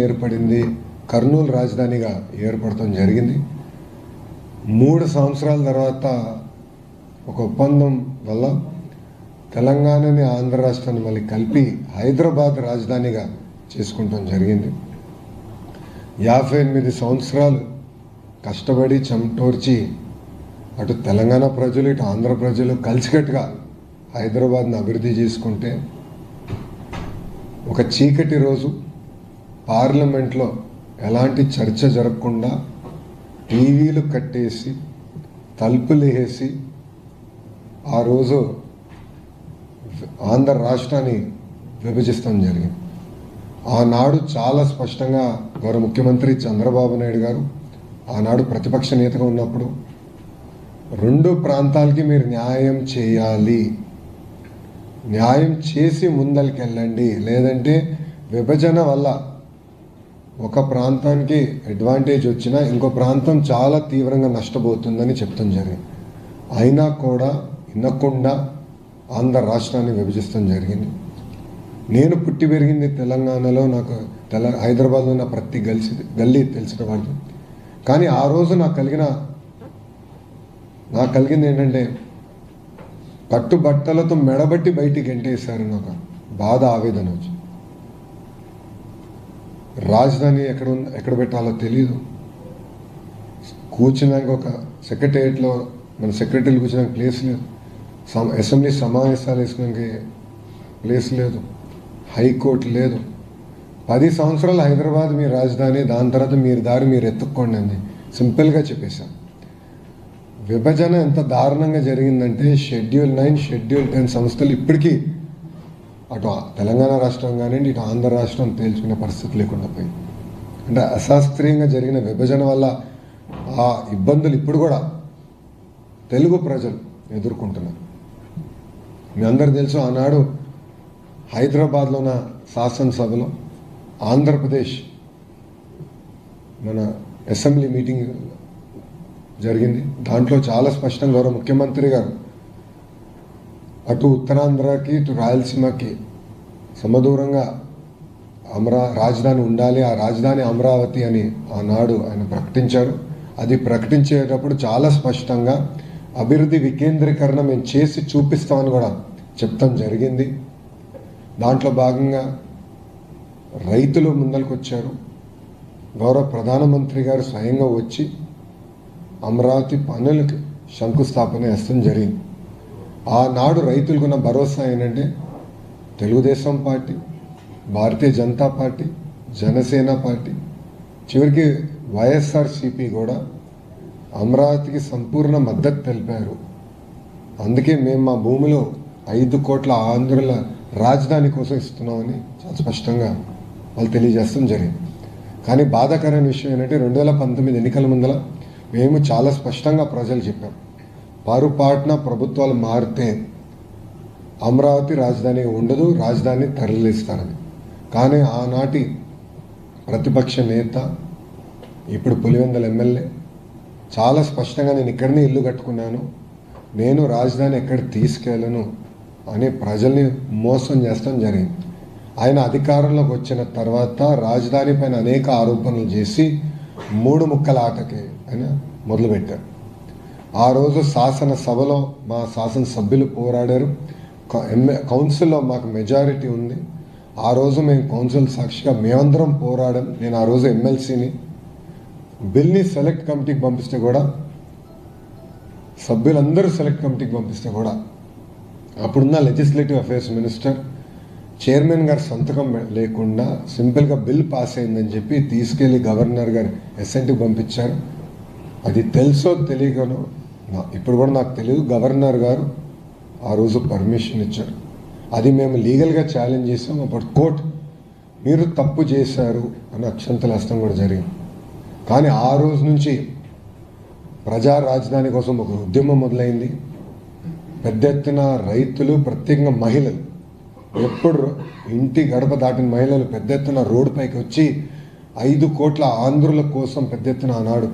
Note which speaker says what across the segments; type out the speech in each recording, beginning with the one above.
Speaker 1: ఏర్పడింది, కర్నూలు రాజధానిగా ఏర్పడటం జరిగింది. 3 సంవత్సరాల తర్వాత ఒక ఒప్పందం వల్ల తెలంగాణని ఆంధ్ర రాష్ట్రాన్ని మళ్ళీ కలిపి హైదరాబాద్ రాజధానిగా చేసుకుంటాం జరిగింది. 58 సంవత్సరాలు కష్టపడి చెమటోర్చి అటు తెలంగాణ ప్రజలు ఇటు ఆంధ్ర ప్రజలు కలిసికట్టుగా హైదరాబాద్ని అభివృద్ధి చేసుకుంటే ఒక చీకటి రోజు పార్లమెంట్లో ఎలాంటి చర్చ జరగకుండా టీవీలు కట్టేసి తలుపులు వేసి ఆ రోజు ఆంధ్ర రాష్ట్రాన్ని విభజిస్తాం జరిగింది. ఆనాడు చాలా స్పష్టంగా గౌరవ ముఖ్యమంత్రి చంద్రబాబు నాయుడు గారు ఆనాడు ప్రతిపక్ష నేతగా ఉన్నప్పుడు 2 ప్రాంతాలకి మీరు న్యాయం చేయాలి, న్యాయం చేసి ముందరికెళ్ళండి, లేదంటే విభజన వల్ల ఒక ప్రాంతానికి అడ్వాంటేజ్ వచ్చినా ఇంకో ప్రాంతం చాలా తీవ్రంగా నష్టపోతుందని చెప్తాం జరిగింది. అయినా కూడా వినకుండా ఆంధ్ర రాష్ట్రాన్ని విభజిస్తాం జరిగింది. నేను పుట్టి పెరిగింది తెలంగాణలో, నాకు హైదరాబాద్లో ఉన్న ప్రతి గల్లీ తెలిసిన వాళ్ళు. కానీ ఆ రోజు నాకు కలిగింది ఏంటంటే కట్టుబట్టలతో మెడబట్టి బయటికి గెంటేశారు. నాకు బాధ, ఆవేదన వచ్చి రాజధాని ఎక్కడ పెట్టాలో తెలియదు. కూర్చున్నాక ఒక సెక్రటేరియట్లో మన సెక్రటరీలు కూర్చున్నాక ప్లేస్ లేదు, అసెంబ్లీ సమావేశాలు వేసుకోవడానికి ప్లేస్ లేదు, హైకోర్టు లేదు. 10 సంవత్సరాలు హైదరాబాద్ మీ రాజధాని, దాని తర్వాత మీరు దారి మీరు ఎత్తుక్కోండి అని సింపుల్గా చెప్పేశాను. విభజన ఎంత దారుణంగా జరిగిందంటే షెడ్యూల్ 9, షెడ్యూల్ 10 సంస్థలు ఇప్పటికీ అటు తెలంగాణ రాష్ట్రం కానివ్వండి ఇటు ఆంధ్ర రాష్ట్రం తేల్చుకునే పరిస్థితి లేకుండా పోయింది. అంటే అశాస్త్రీయంగా జరిగిన విభజన వల్ల ఆ ఇబ్బందులు ఇప్పుడు కూడా తెలుగు ప్రజలు ఎదుర్కొంటున్నారు. మీ అందరు తెలుసు, ఆనాడు హైదరాబాద్లో ఉన్న శాసనసభలో ఆంధ్రప్రదేశ్ మన అసెంబ్లీ మీటింగ్ జరిగింది. దాంట్లో చాలా స్పష్టంగా గౌరవ ముఖ్యమంత్రి గారు అటు ఉత్తరాంధ్రకి ఇటు రాయలసీమకి సమదూరంగా రాజధాని ఉండాలి, ఆ రాజధాని అమరావతి అని ఆనాడు ఆయన ప్రకటించారు. అది ప్రకటించేటప్పుడు చాలా స్పష్టంగా అభివృద్ధి వికేంద్రీకరణ మేము చేసి చూపిస్తామని కూడా చెప్తాం జరిగింది. దాంట్లో భాగంగా రైతులు ముందరికి వచ్చారు. గౌరవ ప్రధానమంత్రి గారు స్వయంగా వచ్చి అమరావతి పనులకి శంకుస్థాపన చేస్తాం జరిగింది. ఆనాడు రైతులకున్న భరోసా ఏంటంటే Telugu Desam party, Bharatiya Janata party, Janasena party, చివరికి వైఎస్ఆర్సీపీ కూడా అమరావతికి సంపూర్ణ మద్దతు తెలిపారు. అందుకే మేము మా భూమిలో 5 కోట్ల ఆంధ్రుల రాజధాని కోసం ఇస్తున్నామని చాలా స్పష్టంగా వాళ్ళు తెలియజేస్తాం జరిగింది. కానీ బాధాకరమైన విషయం ఏంటంటే 2019 ఎన్నికల ముందర మేము చాలా స్పష్టంగా ప్రజలు చెప్పాం, పొరపాటున ప్రభుత్వాలు మారితే అమరావతి రాజధాని ఉండదు, రాజధాని తరలిస్తారని. కానీ ఆనాటి ప్రతిపక్ష నేత, ఇప్పుడు పులివెందుల ఎమ్మెల్యే చాలా స్పష్టంగా నేను ఇక్కడనే ఇల్లు కట్టుకున్నాను, నేను రాజధాని ఎక్కడ తీసుకెళ్ళను అని ప్రజల్ని మోసం చేస్తాం జరిగింది. ఆయన అధికారంలోకి వచ్చిన తర్వాత రాజధాని పైన అనేక ఆరోపణలు చేసి 3 ముక్కల ఆటకి ఆయన మొదలుపెట్టారు. ఆ రోజు శాసనసభలో మా శాసనసభ్యులు పోరాడారు, కౌన్సిల్లో మాకు మెజారిటీ ఉంది. ఆ రోజు మేము కౌన్సిల్ సాక్షిగా మేమందరం పోరాడాం. నేను ఆ రోజు ఎమ్మెల్సీని, బిల్ని సెలెక్ట్ కమిటీకి పంపిస్తే కూడా, సభ్యులందరూ సెలెక్ట్ కమిటీకి పంపిస్తే కూడా అప్పుడున్న లెజిస్లేటివ్ అఫైర్స్ మినిస్టర్ చైర్మన్ గారు సంతకం లేకుండా సింపుల్గా బిల్ పాస్ అయిందని చెప్పి తీసుకెళ్ళి గవర్నర్ గారు ఎస్ఎన్టీకి పంపించారు. అది తెలుసో తెలియకనో ఇప్పుడు కూడా నాకు తెలియదు, గవర్నర్ గారు ఆ రోజు పర్మిషన్ ఇచ్చారు. అది మేము లీగల్గా ఛాలెంజ్ చేసాం. అప్పుడు కోర్టు మీరు తప్పు చేశారు అని అక్షంతలు వేస్తాం కూడా జరిగింది. కానీ ఆ రోజు నుంచి ప్రజా రాజధాని కోసం ఒక ఉద్యమం మొదలైంది. పెద్ద ఎత్తున రైతులు, ప్రత్యేకంగా మహిళలు, ఎప్పుడు ఇంటి గడప దాటిన మహిళలు పెద్ద ఎత్తున రోడ్డుపైకి వచ్చి 5 కోట్ల ఆంధ్రుల కోసం పెద్ద ఎత్తున ఆనాడు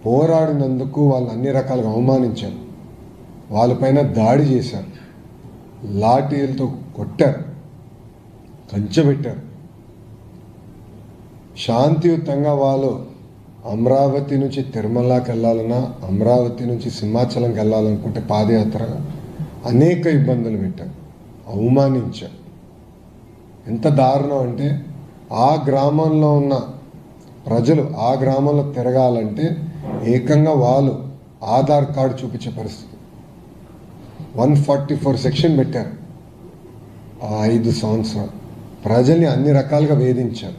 Speaker 1: పోరాడినందుకు వాళ్ళు అన్ని రకాలుగా అవమానించారు, వాళ్ళపైన దాడి చేశారు, లాఠీలతో కొట్టారు, కంచెబెట్టారు. శాంతియుతంగా వాళ్ళు అమరావతి నుంచి తిరుమలకి వెళ్ళాలన్నా, అమరావతి నుంచి సింహాచలంకి వెళ్ళాలనుకుంటే పాదయాత్ర అనేక ఇబ్బందులు పెట్టారు, అవమానించారు. ఎంత దారుణం అంటే ఆ గ్రామంలో ఉన్న ప్రజలు ఆ గ్రామంలో తిరగాలంటే ఏకంగా వాళ్ళు ఆధార్ కార్డు చూపించే పరిస్థితి. 144 సెక్షన్ పెట్టారు. ఆ 5 సంవత్సరాలు ప్రజల్ని అన్ని రకాలుగా వేధించారు.